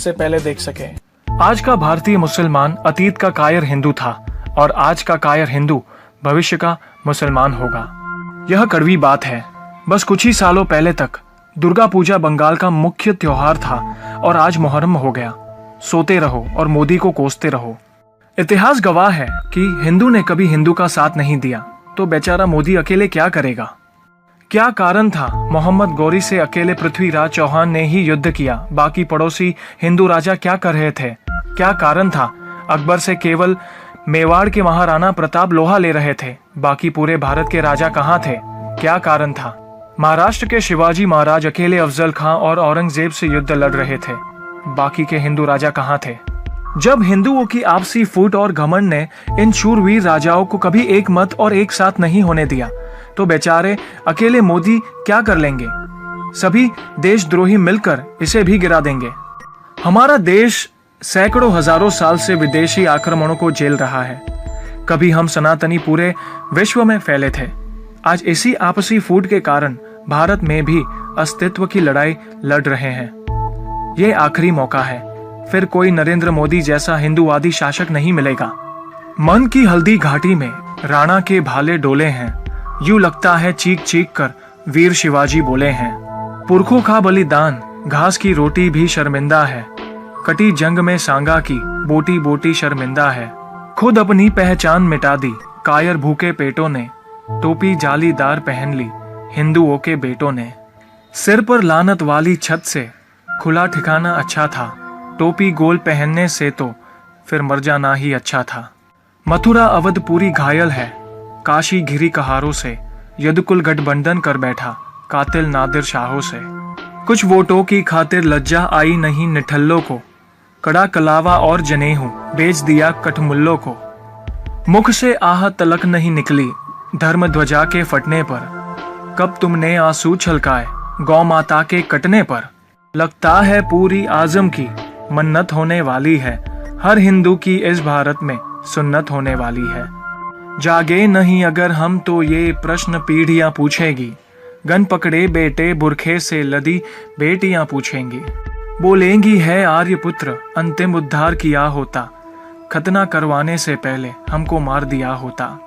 सबसे पहले देख सके। आज का भारतीय मुसलमान अतीत का कायर हिंदू था और आज का कायर हिंदू भविष्य का मुसलमान होगा। यह कड़वी बात है। बस कुछ ही सालों पहले तक दुर्गा पूजा बंगाल का मुख्य त्योहार था और आज मुहर्रम हो गया। सोते रहो और मोदी को कोसते रहो। इतिहास गवाह है कि हिंदू ने कभी हिंदू का साथ नहीं दिया, तो बेचारा मोदी अकेले क्या करेगा। क्या कारण था मोहम्मद गौरी से अकेले पृथ्वीराज चौहान ने ही युद्ध किया, बाकी पड़ोसी हिंदू राजा क्या कर रहे थे। क्या कारण था अकबर से केवल मेवाड़ के महाराणा प्रताप लोहा ले रहे थे, बाकी पूरे भारत के राजा कहाँ थे। क्या कारण था महाराष्ट्र के शिवाजी महाराज अकेले अफजल खां और औरंगजेब से युद्ध लड़ रहे थे, बाकी के हिंदू राजा कहाँ थे। जब हिंदुओं की आपसी फूट और घमंड ने इन शूरवीर राजाओं को कभी एक मत और एक साथ नहीं होने दिया, तो बेचारे अकेले मोदी क्या कर लेंगे। सभी देशद्रोही मिलकर इसे भी गिरा देंगे। हमारा देश सैकड़ों हजारों साल से विदेशी आक्रमणों को झेल रहा है। कभी हम सनातनी पूरे विश्व में फैले थे। आज इसी आपसी फूट के कारण भारत में भी अस्तित्व की लड़ाई लड़ रहे हैं। ये आखिरी मौका है, फिर कोई नरेंद्र मोदी जैसा हिंदूवादी शासक नहीं मिलेगा। मन की हल्दी घाटी में राणा के भाले डोले हैं, यूं लगता है चीख चीख कर वीर शिवाजी बोले हैं। पुरखों का बलिदान घास की रोटी भी शर्मिंदा है, कटी जंग में सांगा की बोटी बोटी शर्मिंदा है। खुद अपनी पहचान मिटा दी कायर भूखे पेटों ने, टोपी जालीदार पहन ली हिंदुओं के बेटों ने। सिर पर लानत वाली छत से खुला ठिकाना अच्छा था, टोपी गोल पहनने से तो फिर मर जाना ही अच्छा था। मथुरा अवध पूरी घायल है काशी घिरी कहारों से, यदुकुल गठबंधन कर बैठा कातिल नादिर शाहों से। कुछ वोटों की खातिर लज्जा आई नहीं निठल्लों को, कड़ा कलावा और जनेऊ बेच दिया कठमुल्लों को। मुख से आह तलक नहीं निकली धर्म ध्वजा के फटने पर, कब तुमने आंसू छलकाए गौ माता के कटने पर। लगता है पूरी आजम की मन्नत होने वाली है, हर हिंदू की इस भारत में सुन्नत होने वाली है। जागे नहीं अगर हम तो ये प्रश्न पीढ़ियां पूछेगी, गन पकड़े बेटे बुरखे से लदी बेटियां पूछेंगी। बोलेंगी है आर्यपुत्र अंतिम उद्धार किया होता, खतना करवाने से पहले हमको मार दिया होता।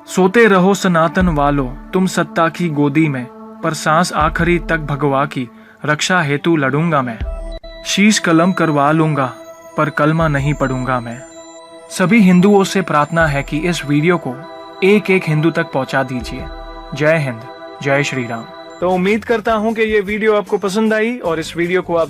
सोते रहो सनातन वालों तुम सत्ता की गोदी में, पर सांस आखिरी तक भगवा की रक्षा हेतु लड़ूंगा मैं। शीश कलम करवा लूंगा पर कलमा नहीं पढ़ूंगा मैं। सभी हिंदुओं से प्रार्थना है कि इस वीडियो को एक एक हिंदू तक पहुंचा दीजिए। जय हिंद, जय श्री राम। तो उम्मीद करता हूं कि ये वीडियो आपको पसंद आई और इस वीडियो को आप